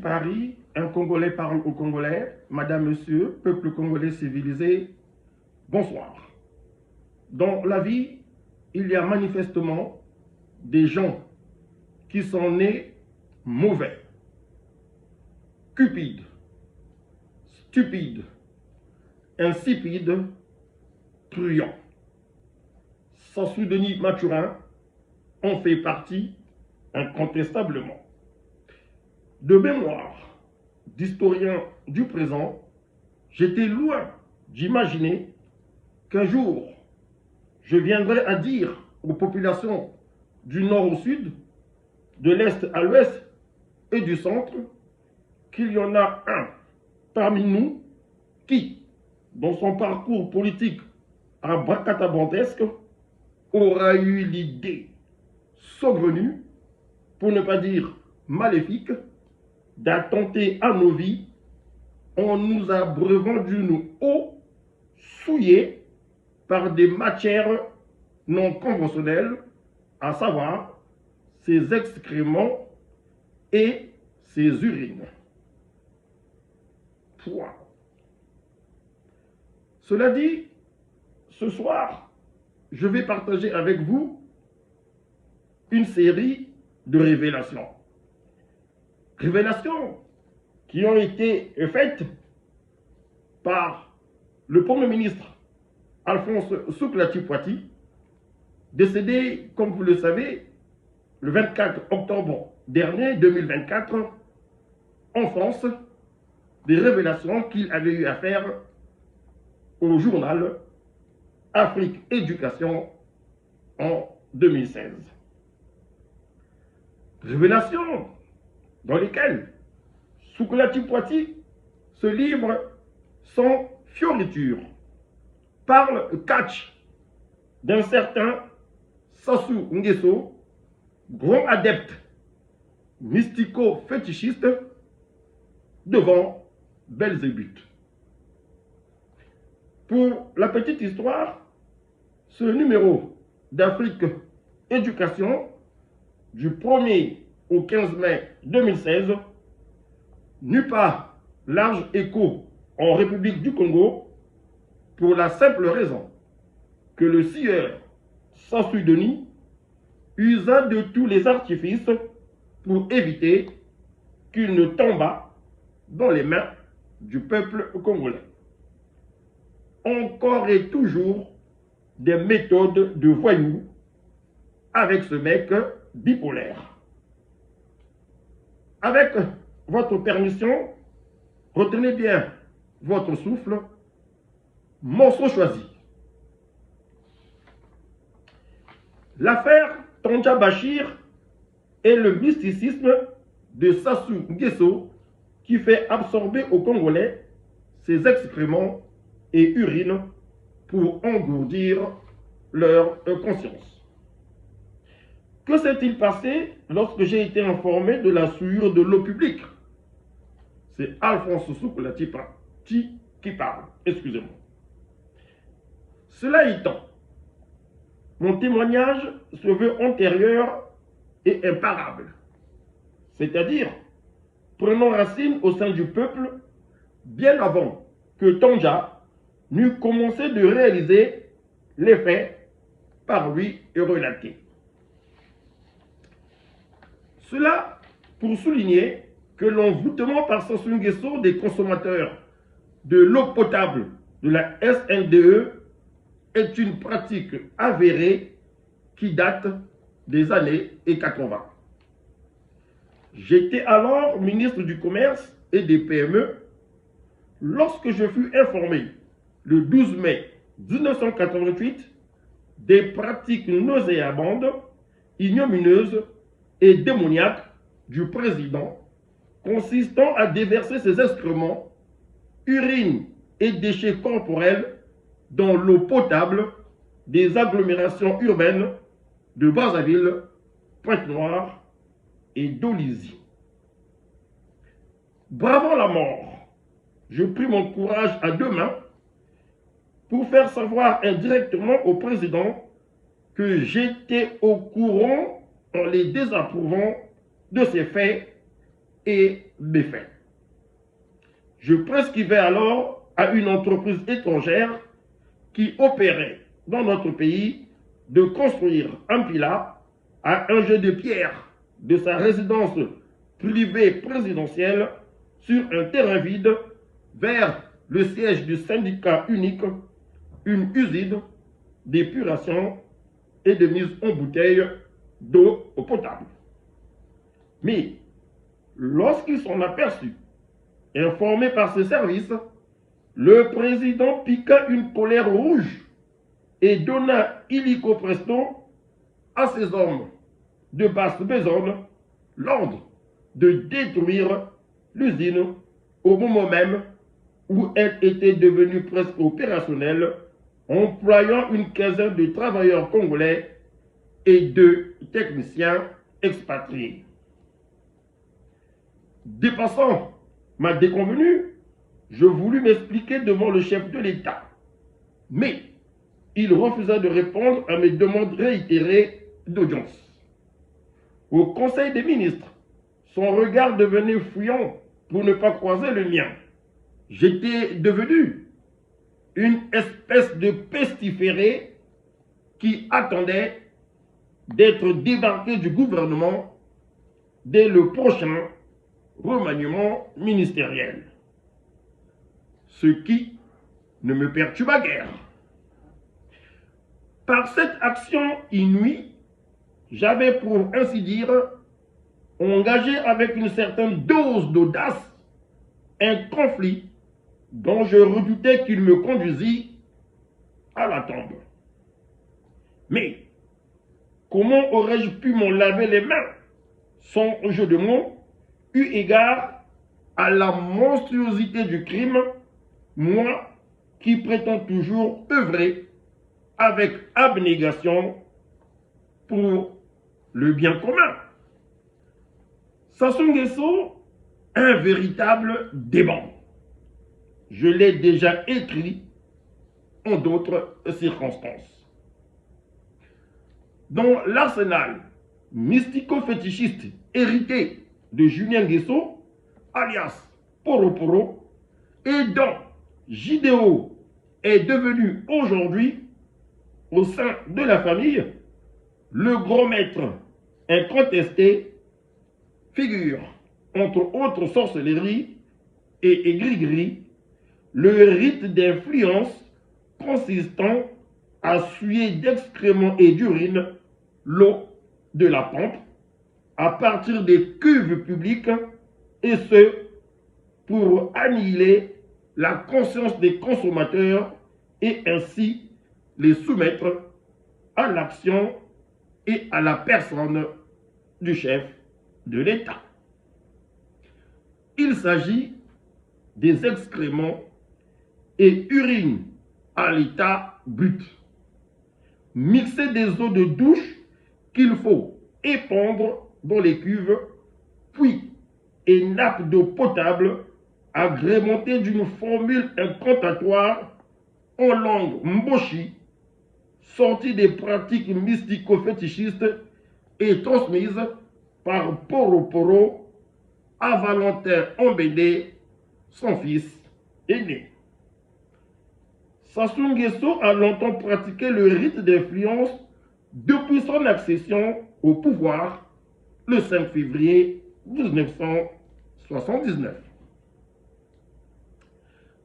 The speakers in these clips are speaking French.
Paris, un Congolais parle au Congolais. Madame, Monsieur, peuple congolais civilisé, bonsoir. Dans la vie, il y a manifestement des gens qui sont nés mauvais, cupides, stupides, insipides, truands. Sassou Denis Mathurin en fait partie incontestablement. De mémoire d'historien du présent, j'étais loin d'imaginer qu'un jour, je viendrais à dire aux populations du nord au sud, de l'est à l'ouest et du centre, qu'il y en a un parmi nous qui, dans son parcours politique abracadabantesque, aura eu l'idée saugrenue, pour ne pas dire maléfique, d'attenter à nos vies en nous abreuvant d'une eau souillée par des matières non conventionnelles, à savoir ses excréments et ses urines. Point. Cela dit, ce soir, je vais partager avec vous une série de révélations. Révélations qui ont été faites par le Premier ministre Alphonse Souklati-Poiti, décédé, comme vous le savez, le 24 octobre dernier, 2024, en France, des révélations qu'il avait eu à faire au journal Afrique Éducation en 2016. Révélations dans lesquelles Souklati-Poiti se livre sans fioriture, parle catch d'un certain Sassou Nguesso, grand adepte mystico-fétichiste devant Belzébuth. Pour la petite histoire, ce numéro d'Afrique Éducation du 1er au 15 mai 2016 n'eut pas large écho en République du Congo pour la simple raison que le sieur Sassou Denis usa de tous les artifices pour éviter qu'il ne tombât dans les mains du peuple congolais. Encore et toujours des méthodes de voyous avec ce mec bipolaire. Avec votre permission, retenez bien votre souffle. Morceau choisi. L'affaire Tonja Bachir est le mysticisme de Sassou Nguesso qui fait absorber aux Congolais ses excréments et urines pour engourdir leur conscience. Que s'est-il passé lorsque j'ai été informé de la souillure de l'eau publique? C'est Alphonse Souklati-Poiti qui parle, excusez-moi. Cela étant, mon témoignage se veut antérieur et imparable, c'est-à-dire prenant racine au sein du peuple bien avant que Tonja n'eût commencé de réaliser les faits par lui relatés. Cela pour souligner que l'envoûtement par Sassou Nguesso des consommateurs de l'eau potable de la SNDE est une pratique avérée qui date des années 80. J'étais alors ministre du Commerce et des PME lorsque je fus informé le 12 mai 1988 des pratiques nauséabondes, ignominieuses et démoniaques du président consistant à déverser ses excréments, urines et déchets corporels dans l'eau potable des agglomérations urbaines de Brazzaville, Pointe-Noire et d'Olizy. Bravant la mort, je pris mon courage à deux mains pour faire savoir indirectement au président que j'étais au courant en les désapprouvant de ces faits et méfaits. Je prescrivais alors à une entreprise étrangère qui opérait dans notre pays de construire un pila à un jet de pierre de sa résidence privée présidentielle sur un terrain vide vers le siège du syndicat unique, une usine d'épuration et de mise en bouteille d'eau potable. Mais lorsqu'ils s'en aperçut, informé par ses services, le président piqua une colère rouge et donna illico presto à ses hommes de basse besogne l'ordre de détruire l'usine au moment même où elle était devenue presque opérationnelle, employant une quinzaine de travailleurs congolais et de techniciens expatriés. Dépassant ma déconvenue, je voulus m'expliquer devant le chef de l'État, mais il refusa de répondre à mes demandes réitérées d'audience. Au Conseil des ministres, son regard devenait fuyant pour ne pas croiser le mien. J'étais devenu une espèce de pestiféré qui attendait d'être débarqué du gouvernement dès le prochain remaniement ministériel. Ce qui ne me perturba guère. Par cette action inouïe, j'avais pour ainsi dire engagé avec une certaine dose d'audace un conflit dont je redoutais qu'il me conduisit à la tombe. Mais comment aurais-je pu m'en laver les mains sans jeu de mots, eu égard à la monstruosité du crime, moi qui prétends toujours œuvrer avec abnégation pour le bien commun. Sassou Nguesso, un véritable démon. Je l'ai déjà écrit en d'autres circonstances. Dans l'arsenal mystico-fétichiste hérité de Julien Nguesso, alias Poroporo, et dont Jidéo est devenu aujourd'hui, au sein de la famille, le gros maître incontesté, figure, entre autres sorcelleries et aigri-gris, le rite d'influence consistant à suer d'excréments et d'urine l'eau de la pompe à partir des cuves publiques, et ce, pour annihiler la conscience des consommateurs et ainsi les soumettre à l'action et à la personne du chef de l'État. Il s'agit des excréments et urines à l'état brut, mixés des eaux de douche qu'il faut épandre dans les cuves, puis et nappes d'eau potable agrémentées d'une formule incantatoire en langue mboshi, sortie des pratiques mystico-fétichistes et transmise par Poroporo à Valentin Ambédé, son fils aîné. Sassou Nguesso a longtemps pratiqué le rite d'influence depuis son accession au pouvoir le 5 février 1979.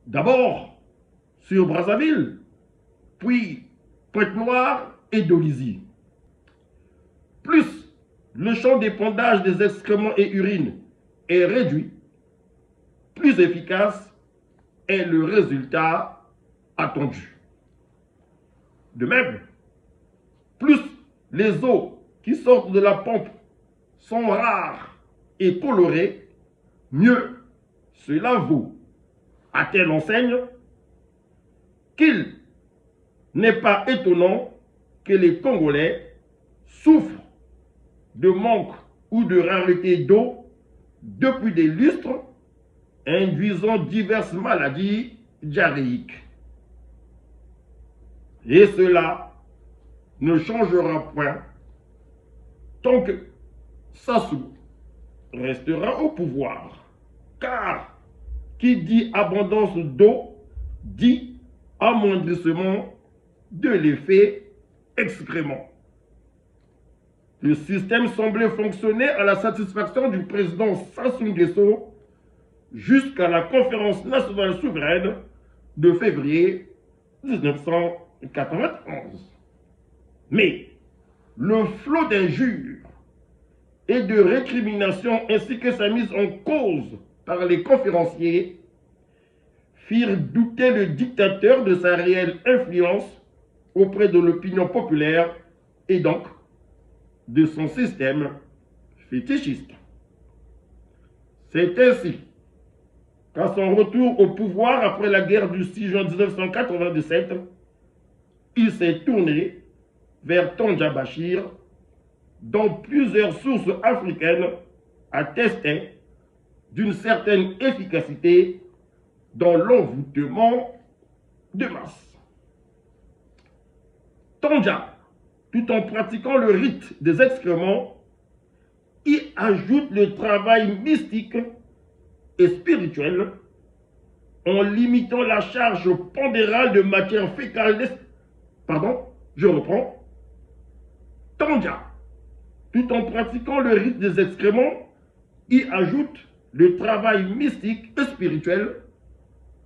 D'abord sur Brazzaville, puis Pointe-Noire et Dolisie. Plus le champ d'épandage des excréments et urines est réduit, plus efficace est le résultat attendu. De même, plus les eaux qui sortent de la pompe sont rares et colorées, mieux cela vaut. À telle enseigne qu'il n'est pas étonnant que les Congolais souffrent de manque ou de rareté d'eau depuis des lustres, induisant diverses maladies diarrhéiques. Et cela ne changera point tant que Sassou restera au pouvoir. Car qui dit abondance d'eau dit amoindrissement de l'effet excrément. Le système semblait fonctionner à la satisfaction du président Sassou Nguesso jusqu'à la conférence nationale souveraine de février 1991. Mais le flot d'injures et de récriminations ainsi que sa mise en cause par les conférenciers firent douter le dictateur de sa réelle influence auprès de l'opinion populaire et donc de son système fétichiste. C'est ainsi qu'à son retour au pouvoir après la guerre du 6 juin 1997, il s'est tourné vers Tonja Bachir, dont plusieurs sources africaines attestaient d'une certaine efficacité dans l'envoûtement de masse. Tonja, tout en pratiquant le rite des excréments, y ajoute le travail mystique et spirituel en limitant la charge pondérale de matière fécale. Tonja, tout en pratiquant le rite des excréments, y ajoute le travail mystique et spirituel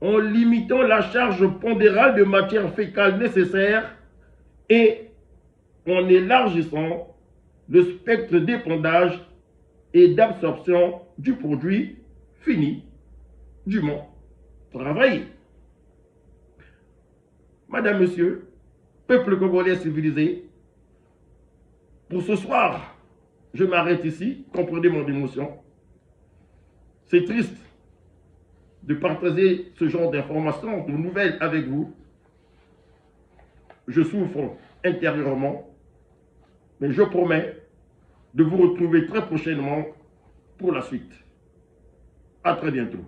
en limitant la charge pondérale de matière fécale nécessaire et en élargissant le spectre d'épandage et d'absorption du produit fini dûment travaillé. Madame, Monsieur, peuple congolais civilisé, pour ce soir, je m'arrête ici, comprenez mon émotion. C'est triste de partager ce genre d'informations, de nouvelles avec vous. Je souffre intérieurement, mais je promets de vous retrouver très prochainement pour la suite. À très bientôt.